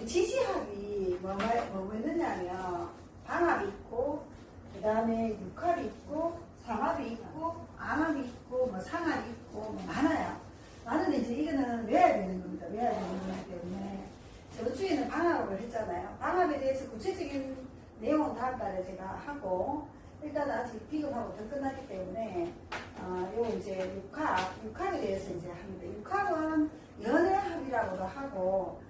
우리 지지합이 뭐 있느냐면 방합이 있고 그 다음에 육합이 있고 삼합이 있고 암합이 있고 뭐 상합이 있고 뭐 많아요. 많은데 이제 이거는 외워야 되는 겁니다. 외워야 되는 거기 때문에 저번 주에는 방합을 했잖아요. 방합에 대해서 구체적인 내용은 다음 달에 제가 하고 일단 아직 비급하고 더 끝났기 때문에 요 이제 육합에 대해서 이제 합니다. 육합은 연애합이라고도 하고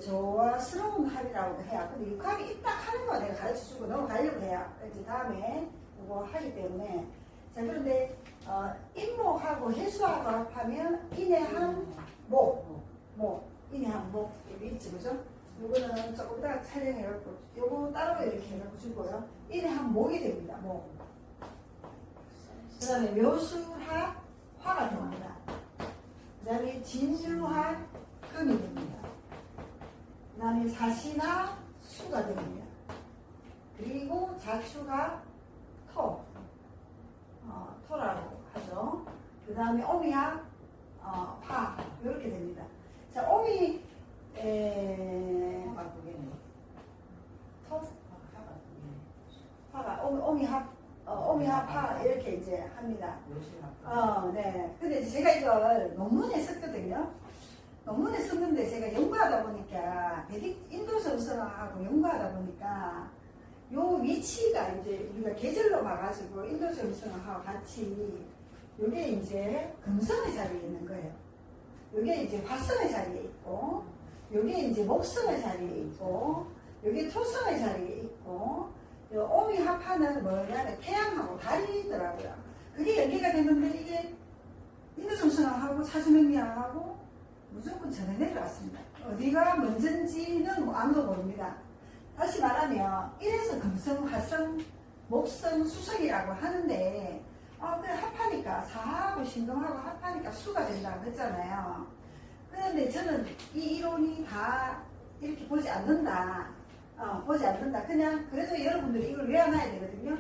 조화스러운 합이라고도 해요. 근데 육합이 있다 하는 거 내가 가르쳐주고 넘어가려고 해요. 이제 다음에 이거 하기 때문에 자 그런데 인목하고 해수하고 합하면 인해한 인해한 목 여기 있지 그죠? 요거는 조금 이따가 촬영해갖고 요거 따로 이렇게 해갖고 주고요. 인해한 목이 됩니다. 목. 그 다음에 묘수합 화가 됩니다. 그 다음에 진유합 금이 됩니다. 그 다음에 사시나 수가 됩니다. 그리고 자축합 토라고 하죠. 그 다음에 오미합 파 이렇게 됩니다. 자 오미 파가 오미합 파 이렇게 이제 합니다. 네. 근데 제가 이걸 논문에 썼거든요. 논문에 썼는데 제가 연구하다 보니까 백익 인도성성하고 연구하다 보니까 요 위치가 이제 우리가 계절로 봐가지고 인도성성하고 같이 요게 이제 금성의 자리에 있는 거예요. 요게 이제 화성의 자리에 있고 요게 이제 목성의 자리에 있고 요게 토성의 자리에 있고 요 오미합하는 뭐냐면 태양하고 달이더라고요. 그게 연계가 됐는데 이게 인도성성하고 사주명리학하고 무조건 전해 내려왔습니다. 어디가 먼저인지는 뭐 아무도 모릅니다. 다시 말하면 이래서 금성, 화성, 목성, 수성이라고 하는데 그래 합하니까 사하고 신금하고 합하니까 수가 된다고 했잖아요. 그런데 저는 이 이론이 다 이렇게 보지 않는다. 그냥 그래서 여러분들이 이걸 외워놔야 되거든요.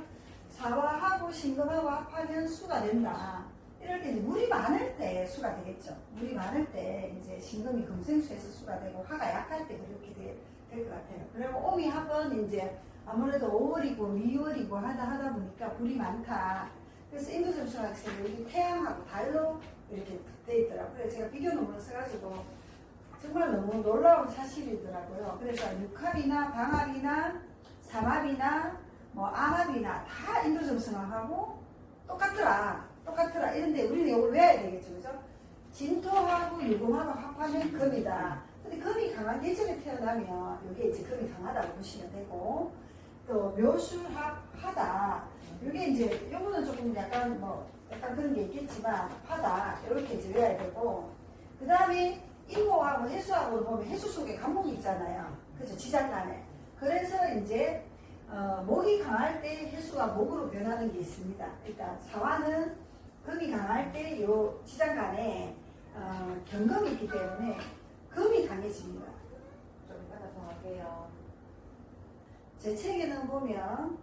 사화하고 신금하고 합하면 수가 된다. 이럴 때 이제 물이 많을 때 수가 되겠죠. 물이 많을 때 이제 신금이 금생수에서 수가 되고 화가 약할 때 그렇게 될 것 같아요. 그리고 오미합은 이제 아무래도 5월이고 미월이고 하다 보니까 불이 많다. 그래서 인도점수학생이 여기 태양하고 달로 이렇게 돼 있더라고요. 그래서 제가 비교 논문을 써가지고 정말 너무 놀라운 사실이더라고요. 그래서 육합이나 방합이나 삼합이나 뭐 암합이나 다 인도점수학하고 똑같더라. 이런데 우리는 이걸 외워야 되겠죠. 그죠? 진토하고 유금하고 합하면 금이다. 근데 금이 강한 계절에 태어나면 이게 이제 금이 강하다고 보시면 되고 또 묘술합하다. 이게 이제 요거는 조금 약간 그런 게 있겠지만 하다 이렇게 이제 외워야 되고 그 다음에 인목하고 해수하고 보면 해수 속에 간목이 있잖아요. 그죠? 지장간에. 그래서 이제 목이 강할 때 해수가 목으로 변하는 게 있습니다. 일단 사화는 금이 강할 때 요 지장간에 경금이 있기 때문에 금이 강해집니다. 좀 이따가 더 할게요. 제 책에는 보면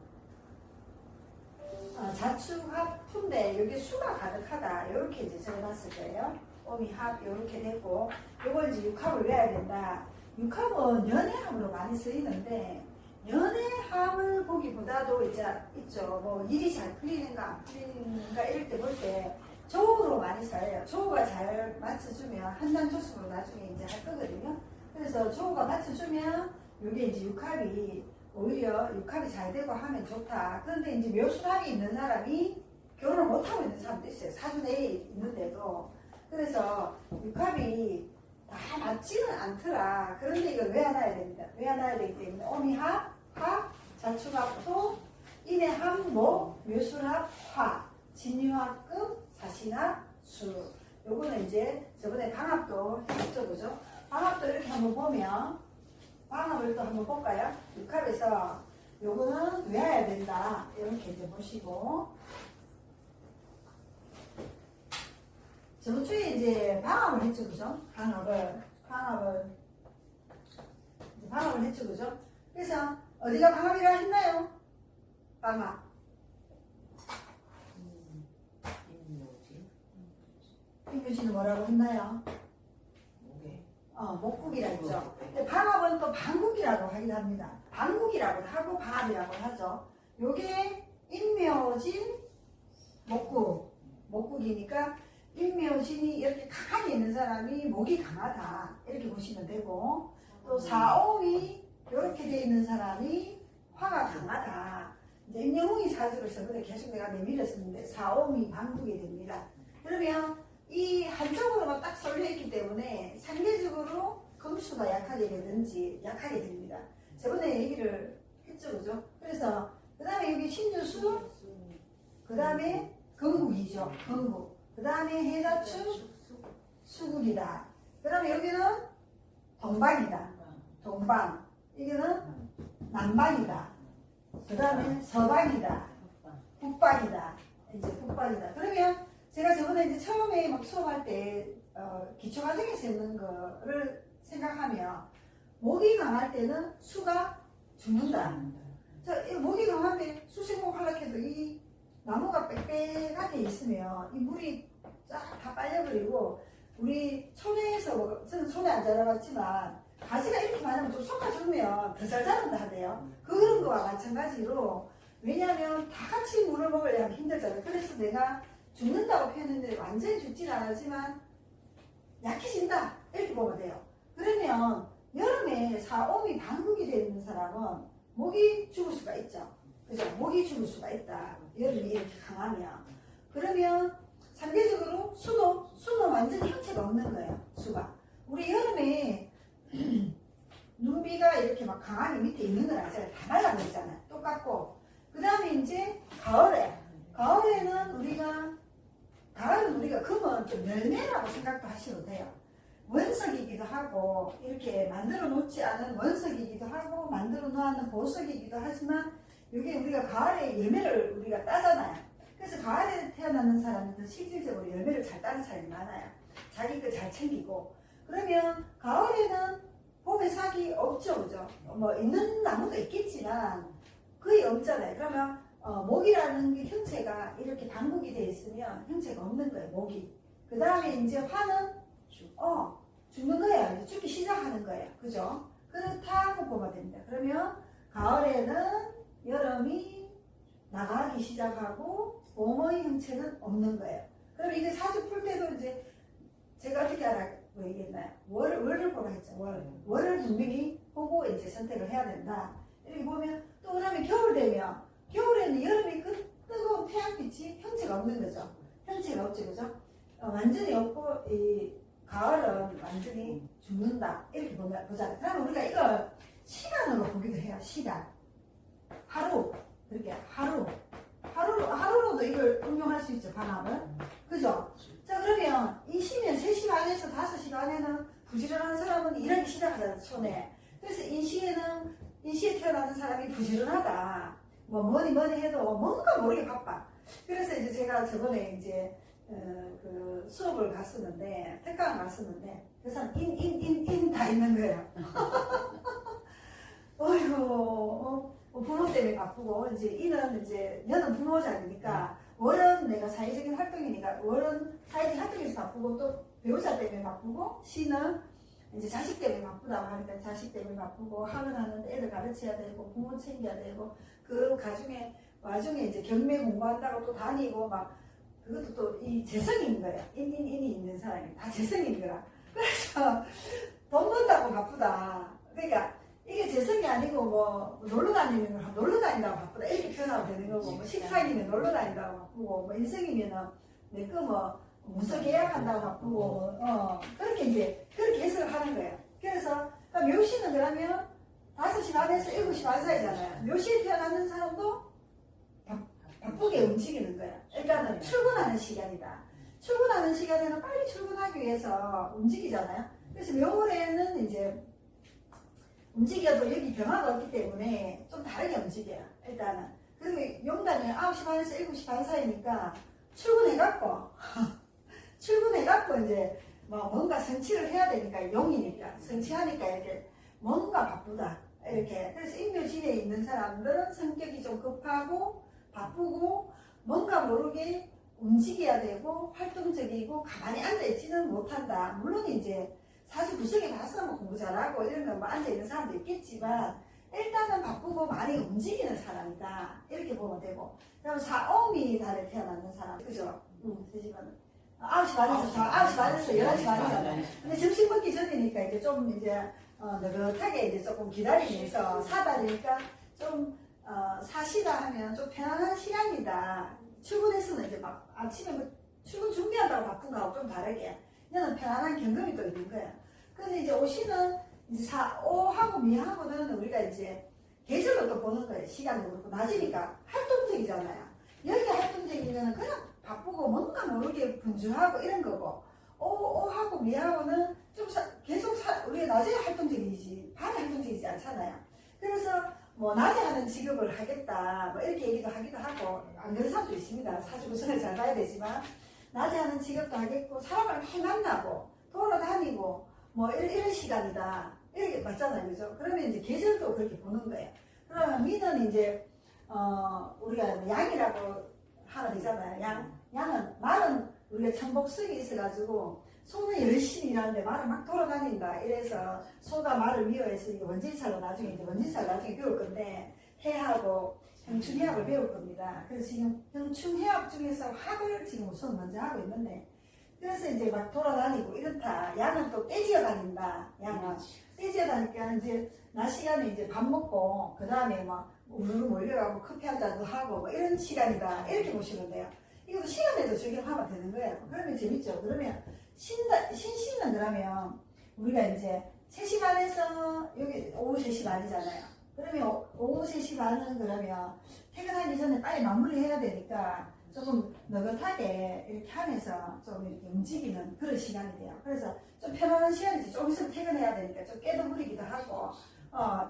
자축합 품대 여기 수가 가득하다 이렇게 이제 적어놨을 거예요. 오미합 이렇게 되고 요걸 이제 육합을 외워야 된다. 육합은 연애합으로 많이 쓰이는데 연애합을 보기보다도 이제 있죠. 뭐 일이 잘 풀리는가 안 풀리는가 이럴 때 볼 때 조우로 많이 써요. 조우가 잘 맞춰주면 한단 조수로 나중에 이제 할 거거든요. 그래서 조우가 맞춰주면 이게 이제 육합이 오히려 육합이 잘 되고 하면 좋다. 그런데 이제 묘술합이 있는 사람이 결혼을 못하고 있는 사람도 있어요. 사주 내에 있는데도. 그래서 육합이 다 맞지는 않더라. 그런데 이걸 외워놔야 됩니다. 외워놔야 되기 때문에 오미합, 합, 자축합, 토, 인해합, 목, 묘술합, 화, 진유합, 금, 사신합, 수. 요거는 이제 저번에 방합도 했죠. 그죠? 방합도 이렇게 한번 보면 방합을 또 한번 볼까요? 육합에서 요거는 외워야 된다. 이렇게 이제 보시고 저번 주에 이제 방합을 했죠. 그죠? 방합을 했죠. 그죠? 그래서 어디가 방합이라 했나요? 방합. 임묘지는 뭐라고 했나요? 목에. 목국이라 했죠. 근데 방합은 또 방국이라고 하기도 합니다. 방국이라고 하고 방합이라고 하죠. 요게 인묘진 목국이니까 인묘진이 이렇게 강하게 있는 사람이 목이 강하다 이렇게 보시면 되고, 또 사옴이 이렇게 돼 있는 사람이 화가 강하다. 이제 임영웅이 사주를 썼는데 계속 내가 내밀었었는데 사옴이 방국이 됩니다. 그러면 이 한쪽으로만 딱 쏠려 있기 때문에 상대적으로 금수가 약하게 되든지 약하게 됩니다. 저번에 얘기를 했죠, 그죠? 그래서 그 다음에 여기 신유수, 그 다음에 건국이죠, 건국. 그 다음에 해자축, 수국이다. 그 다음에 여기는 동방이다, 동방. 여기는 남방이다. 그 다음에 서방이다, 북방이다. 이제 북방이다. 그러면 제가 저번에 이제 처음에 막 수업할 때 기초과정에서 있는 거를 생각하면 목이 강할 때는 수가 죽는다. 자, 이 목이 강한데 수생목 하락해도 이 나무가 빽빽하게 있으면 이 물이 쫙 다 빨려버리고, 우리 촌에서 저는 촌에 안 자라봤지만 가지가 이렇게 많으면 좀 솎아주면 더 잘 자란다 하대요. 그런 거와 마찬가지로, 왜냐하면 다 같이 물을 먹으려면 힘들잖아요. 그래서 내가 죽는다고 표현했는데 완전히 죽진 않았지만 약해진다 이렇게 보면 돼요. 그러면 여름에 사옴이 방국이 되어 있는 사람은 목이 죽을 수가 있죠. 그죠? 목이 죽을 수가 있다. 여름이 이렇게 강하면. 그러면 상대적으로 수는 완전히 형체가 없는 거예요. 수가. 우리 여름에 눈비가 이렇게 막 강하게 밑에 있는 건 아니잖아요. 다 말라버리잖아요. 똑같고. 그 다음에 이제 가을에는 우리가 금은 좀 열매라고 생각도 하셔도 돼요. 원석이기도 하고, 이렇게 만들어 놓지 않은 원석이기도 하고, 만들어 놓는 보석이기도 하지만, 이게 우리가 가을에 열매를 우리가 따잖아요. 그래서 가을에 태어나는 사람은 더 실질적으로 열매를 잘 따는 사람이 많아요. 자기 거 잘 챙기고. 그러면 가을에는 봄에 삭이 없죠, 그죠? 뭐 있는 나무도 있겠지만 거의 없잖아요. 그러면 목이라는 게 형체가 이렇게 방국이 되어 있으면 형체가 없는 거예요, 목이. 그 다음에 이제 화는 죽는 거예요. 이제 죽기 시작하는 거예요, 그죠? 그렇다고 보면 됩니다. 그러면 가을에는 여름이 나가기 시작하고 봄의 형체는 없는 거예요. 그럼 이게 사주 풀 때도 이제 제가 어떻게 하라고 얘기했나요? 월을 보라 했죠. 월을 분명히 보고 이제 선택을 해야 된다. 이렇게 보면, 또 그다음에 겨울 되면, 겨울에는 여름이 그 뜨거운 태양빛이 형체가 없는 거죠. 형체가 없죠, 그죠? 완전히 없고, 이 가을은 완전히 죽는다. 이렇게 보잖아요. 그러면 우리가 이걸 시간으로 보기도 해요. 시간. 하루. 그렇게 하루로도 이걸 응용할 수 있죠, 방합을. 그죠? 자, 그러면 이 시면 3시 반에서 5시 반에는 부지런한 사람은 일하기 시작하잖아요, 촌에. 그래서 인시에 태어나는 사람이 부지런하다. 뭐니 해도 뭔가 모르게 바빠. 그래서 이제 제가 저번에 이제 그 수업을 갔었는데, 특강 갔었는데, 그 사람 인 다 있는 거예요. 어이구, 부모 때문에 바쁘고, 이제 이는 이제 여는 부모자니까, 월은 내가 사회적인 활동이니까, 월은 사회적인 활동에서 바쁘고, 또 배우자 때문에 바쁘고, 시는 이제 자식 때문에 바쁘다고 하니까 자식 때문에 바쁘고, 학원 하는데 애들 가르쳐야 되고, 부모 챙겨야 되고, 그 와중에 이제 경매 공부한다고 또 다니고, 막, 그것도 또 이 재성인 거예요. 인이 있는 사람이 다 재성인 거라. 그래서 돈 번다고 바쁘다. 그러니까 이게 재성이 아니고 뭐 놀러 다닌다고 바쁘다 이렇게 표현하면 되는 거고, 뭐 식상이면 놀러 다닌다고 바쁘고, 뭐 인생이면은 내 거 뭐 문서 계약한다고 바쁘고, 그렇게 이제 그렇게 해석을 하는 거예요. 그래서 묘시는 그러면 5시 반에서 7시 반 사이잖아요. 묘시에 태어나는 사람도 바쁘게 움직이는 거야. 일단은 출근하는 시간이다. 출근하는 시간에는 빨리 출근하기 위해서 움직이잖아요. 그래서 묘월에는 이제 움직여도 여기 병화가 없기 때문에 좀 다르게 움직여요. 일단은. 그리고 용단이 9시 반에서 7시 반 사이니까 출근해갖고 이제 뭐 뭔가 성취를 해야 되니까, 용이니까 성취하니까 이렇게 뭔가 바쁘다. 이렇게. 그래서 인묘진에 있는 사람들은 성격이 좀 급하고 바쁘고 뭔가 모르게 움직여야 되고 활동적이고 가만히 앉아있지는 못한다. 물론 이제 사주 구석에 봐서 뭐 공부 잘하고 이런 거 뭐 앉아있는 사람도 있겠지만 일단은 바쁘고 많이 움직이는 사람이다. 이렇게 보면 되고. 그다음 사오미 달에 태어났는 사람. 그죠? 3시 반. 9시 반에서, 9시 반에서 11시 반이잖아요. 근데 점심 먹기 전이니까 이제 좀 이제, 느긋하게 이제 조금 기다리면서 사달이니까 좀, 사시다 하면 좀 편안한 시간이다. 출근했으면 이제 막 아침에 뭐 출근 준비한다고 바쁜 거하고 좀 다르게. 얘는 편안한 경험이 또 있는 거야. 근데 이제 오시는 이제 오하고 미하고는 우리가 이제 계절로 또 보는 거예요. 시간도 그렇고. 낮이니까 활동적이잖아요. 여기 활동적이면 그냥 바쁘고 뭔가 모르게 분주하고 이런 거고. 오하고 미하고는 좀 계속 우리가 낮에 활동적이지, 밤에 활동적이지 않잖아요. 그래서 뭐 낮에 하는 직업을 하겠다. 뭐 이렇게 얘기도 하기도 하고. 안 그런 사람도 있습니다. 사주 구성을 잘 봐야 되지만. 낮에 하는 직업도 하겠고, 사람을 많이 만나고, 돌아다니고, 뭐, 이런 시간이다. 이렇게 맞잖아요. 그죠? 그러면 이제 계절도 그렇게 보는 거예요. 그러면 미는 이제, 우리가 양이라고 하나 되잖아요. 말은 우리가 천복성이 있어가지고, 소는 열심히 일하는데 말은 막 돌아다닌다. 이래서 소가 말을 미워해서 이게 원진살로 나중에 배울 건데, 해하고, 형충해학을 배울 겁니다. 그래서 지금 형충해학 중에서 학을 지금 우선 먼저 하고 있는데, 그래서 이제 막 돌아다니고 이렇다. 양은 또 떼지어 다닌다. 양은 떼지어 다니까 이제 낮 시간에 이제 밥 먹고 그 다음에 막 우르르 몰려가고 커피 한 잔도 하고 뭐 이런 시간이다. 이렇게 보시면 돼요. 이것도 시간에도 적용하면 되는 거예요. 그러면 재밌죠. 그러면 신신은 그러면 우리가 이제 3시 반에서 여기 오후 3시 반이잖아요. 그러면 오후 3시 반은 그러면 퇴근하기 전에 빨리 마무리해야 되니까 조금 느긋하게 이렇게 하면서 좀 이렇게 움직이는 그런 시간이 돼요. 그래서 좀 편안한 시간이지. 좀 있으면 퇴근해야 되니까 좀 깨도 부리기도 하고,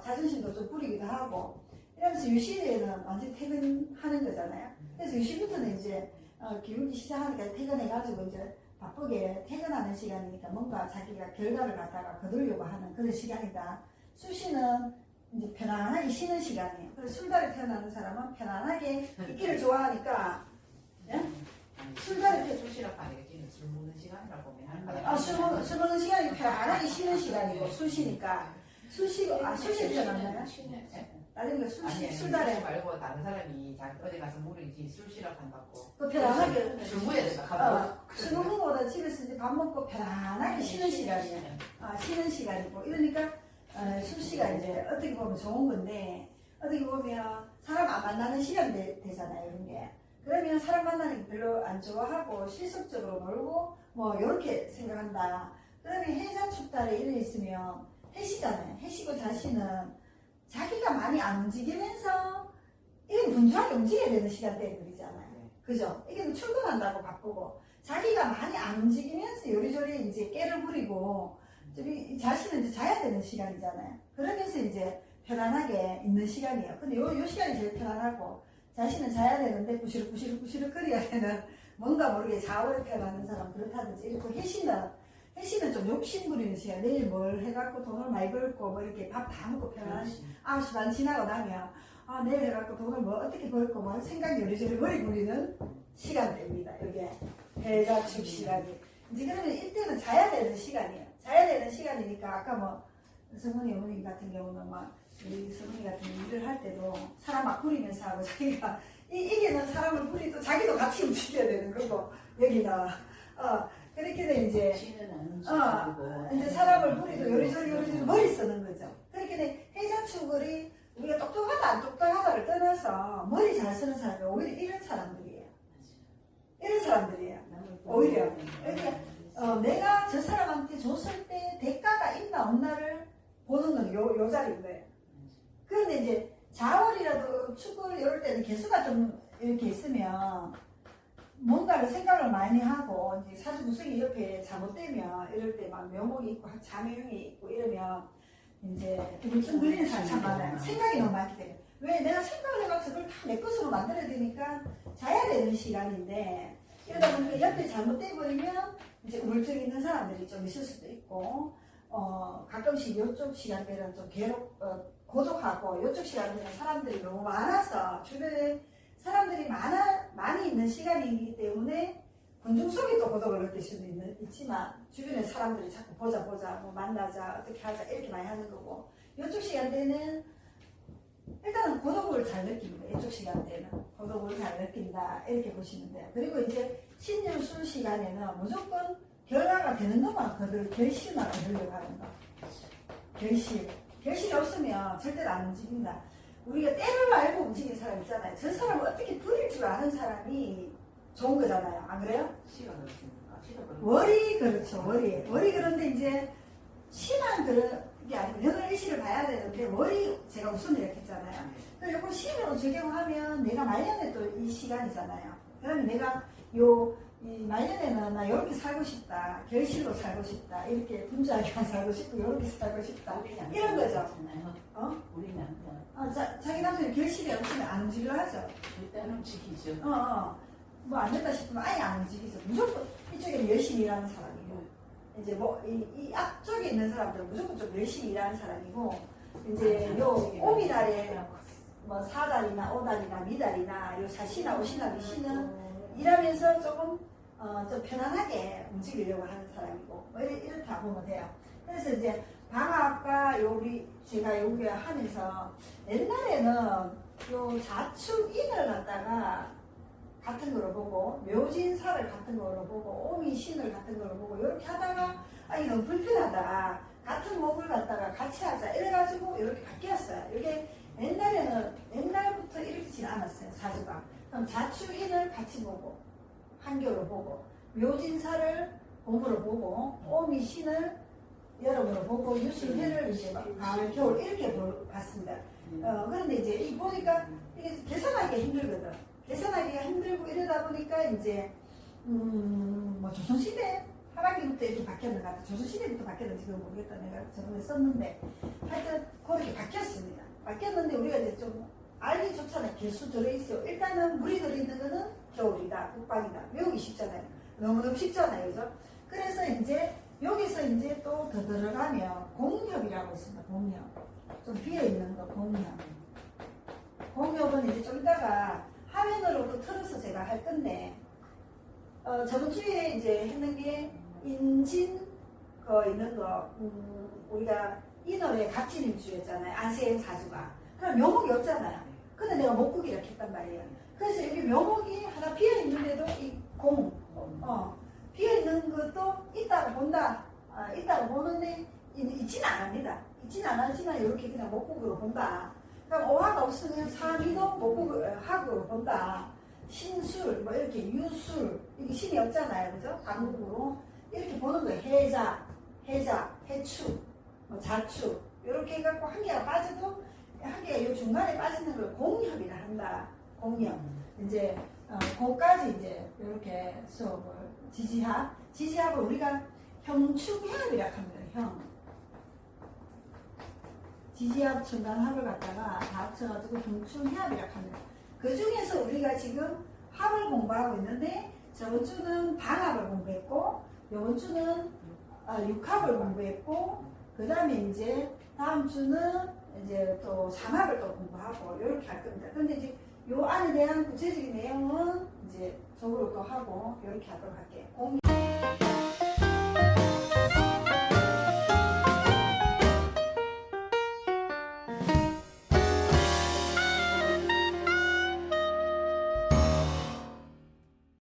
자존심도 좀 부리기도 하고, 이러면서 유시에는 완전 퇴근하는 거잖아요. 그래서 유시부터는 이제, 기울기 시작하니까 퇴근해가지고 이제 바쁘게 퇴근하는 시간이니까 뭔가 자기가 결과를 갖다가 거두려고 하는 그런 시간이다. 수시는 이제 편안하게 쉬는 시간이에요. 그래서 술달에 태어나는 사람은 편안하게 있기를 좋아하니까, 예? 술달에 술시라고 아니겠지? 술 먹는 시간이라고 보면 하는 거야. 술 먹는 시간이 편안하게 쉬는 시간이고, 술시니까. 술시 태어났나요? 아니면 술달에. 말고 다른 사람이 어디 가서 물이지 술시라고 한다고. 또 편안하게. 술 먹어야 된다. 술 먹는 거보다 집에서 이제 밥 먹고 편안하게 쉬는 시간이에요. 쉬는 시간이고. 이러니까, 술시가 이제 어떻게 보면 좋은 건데, 어떻게 보면 사람 안 만나는 시간 되잖아요, 이런 게. 그러면 사람 만나는 게 별로 안 좋아하고 실속적으로 놀고 뭐 이렇게 생각한다. 그러면 해자축달에 이래 있으면 해시잖아요. 해시고 자신은 자기가 많이 안 움직이면서 이게 분주하게 움직여야 되는 시간대들이잖아요. 그죠? 이게 출근한다고 바쁘고 자기가 많이 안 움직이면서 요리조리 이제 깨를 부리고 자신은 이제 자야 되는 시간이잖아요. 그러면서 이제 편안하게 있는 시간이에요. 근데 요 시간이 제일 편안하고 자신은 자야 되는데 부시럭부시럭 거려야 되는 뭔가 모르게 자오를 태어나는 사람 그렇다든지 이렇게 해시는 좀 욕심 부리는 시간. 내일 뭘 해갖고 돈을 많이 벌고 뭐 이렇게 밥 다 먹고 편안한 9시 반 지나고 나면 내일 해갖고 돈을 뭐 어떻게 벌고 뭐 생각이 요리조리 머리 굴리는 시간대입니다. 이게 해자축 시간이. 이제 그러면 이때는 자야 되는 시간이에요. 자야 되는 시간이니까 아까 뭐 성훈이 어머님 같은 경우는 막 우리 성훈이 같은 일을 할 때도 사람 막 부리면서 하고 자기가 이게는 사람을 부리도 자기도 같이 움직여야 되는 거고 여기는 그렇게 돼 이제 이제 사람을 부리도 요리조리 머리 쓰는 거죠. 그렇게 돼 해자축을이 우리가 똑똑하다 안 똑똑하다를 떠나서 머리 잘 쓰는 사람이 오히려 이런 사람들이에요. 오히려 그러니까 내가 저 사람한테 줬을 때 대가가 있나 없나를 보는 건 요 자리인 거예요. 그런데 이제 자월이라도 축을 이럴 때는 개수가 좀 이렇게 있으면 뭔가를 생각을 많이 하고 이제 사주 구성이 옆에 잘못되면 이럴 때 막 묘목이 있고 자묘형이 있고 이러면 이제 좀 물리는 사람이 참 많아요. 생각이 너무 많기 때문에. 왜 내가 생각을 해가지고 그걸 다 내 것으로 만들어야 되니까 자야 되는 시간인데 이러다 보니까 옆에 잘못돼 버리면 이제 우울증 있는 사람들이 좀 있을 수도 있고 가끔씩 이쪽 시간대는 좀 고독하고 이쪽 시간대는 사람들이 너무 많아서 주변에 사람들이 많이 있는 시간이기 때문에 군중 속에 또 고독을 느낄 수도 있지만 주변에 사람들이 자꾸 보자 뭐 만나자 어떻게 하자 이렇게 많이 하는 거고 이쪽 시간대는 일단은 고독을 잘 느낍니다. 이쪽 시간대는 고독을 잘 느낀다 이렇게 보시면 돼요. 그리고 이제 신유술 시간에는 무조건 결과가 되는 것만 결실만 거두려고 하는 거. 결실이 없으면 절대로 안 움직인다. 우리가 때를 알고 움직이는 사람 있잖아요. 저 사람을 어떻게 부릴 줄 아는 사람이 좋은 거잖아요. 안 그래요? 시가 그렇습니까? 시가 그렇습니까? 월이 그렇죠. 월이 그런데 이제 시만 그런 게 아니고 병을일시를 봐야 되는데 월이 제가 우선이라고 했잖아요. 그래서 이거 시로 적용하면 내가 말년에 또 이 시간이잖아요. 그러면 내가 이 말년에는 나 이렇게 살고 싶다. 결실로 살고 싶다. 이렇게 분주하게만 살고 싶고 이렇게 살고 싶다. 이런 거죠. 어? 우리 남편 자기 남편이 결실이 없으면 안 움직이려 하죠. 일단은 지키죠. 뭐 안 된다 싶으면 아예 안 움직이죠. 무조건 이쪽에는 열심히 일하는 사람이고 이제 뭐 이 앞쪽에 있는 사람들은 무조건 좀 열심히 일하는 사람이고 이제 요 오미달에 뭐 사달이나 오달이나 미달이나 요 사시나 오시나 미시는 일하면서 조금 좀 편안하게 움직이려고 하는 사람이고 뭐 이렇다 보면 돼요. 그래서 이제 방학과 제가 여기 하면서 옛날에는 요 자축인을 갖다가 같은 거로 보고 묘진사를 같은 거로 보고 오미신을 같은 거로 보고 이렇게 하다가 아니 너무 불편하다 같은 목을 갖다가 같이 하자 이래가지고 이렇게 바뀌었어요. 이게 옛날부터 이렇지는 않았어요. 사주가. 그럼 자축인을 같이 보고 한교로 보고 묘진사를 봄으로 보고 오미신을 여름으로 보고 유술회를 이제 가을 겨울 이렇게 봤습니다. 그런데 이제 이 보니까 이게 계산하기가 힘들거든. 계산하기가 힘들고 이러다 보니까 이제 뭐 조선시대 하반기부터 이렇게 바뀌었는 것 같아요. 조선시대부터 바뀌었는지 그건 모르겠다. 내가 저번에 썼는데 하여튼 그렇게 바뀌었습니다. 바뀌었는데 우리가 이제 좀 알기조차는 개수 들어있어요. 일단은 물이 들어있는 거는 겨울이다, 국방이다. 외우기 쉽잖아요. 너무너무 쉽잖아요. 그죠? 그래서 이제 여기서 이제 또 더 들어가면 공협이라고 있습니다. 공협. 좀 비어있는 거 공협. 공협은 이제 좀 이따가 화면으로 또 틀어서 제가 할 건데 저번 주에 이제 했는 게 인진 거 있는 거 우리가 인월에 갑진일 주였잖아요. 안세행 사주가. 그럼 묘목이 없잖아요. 근데 내가 목국이 이렇게 했단 말이에요. 그래서 여기 묘목이 하나 비어 있는데도 이 비어 있는 것도 있다고 본다. 있다고 보는데 있지는 않습니다. 있지는 않지만 이렇게 그냥 목국으로 본다. 그럼 오화가 없으면 상이도 목국학으로 본다. 신술, 뭐 이렇게 유술, 이게 신이 없잖아요. 그죠? 강국으로. 이렇게 보는 거예요. 해자, 해축, 뭐 자축. 이렇게 해갖고 한 개가 빠져도 한 개가 이 중간에 빠지는 걸 공협이라 한다. 공협. 이제, 거기까지 이제 이렇게 수업을 지지합을 우리가 형축협이라 합니다. 지지합, 중간합을 갖다가 다 합쳐가지고 형충합이라고 합니다. 그 중에서 우리가 지금 합을 공부하고 있는데 저번 주는 방합을 공부했고 이번 주는 육합을 공부했고 그 다음에 이제 다음 주는 이제 또 삼합을 또 공부하고 이렇게 할 겁니다. 근데 이제 요 안에 대한 구체적인 내용은 이제 적으로 또 하고 이렇게 하도록 할게요.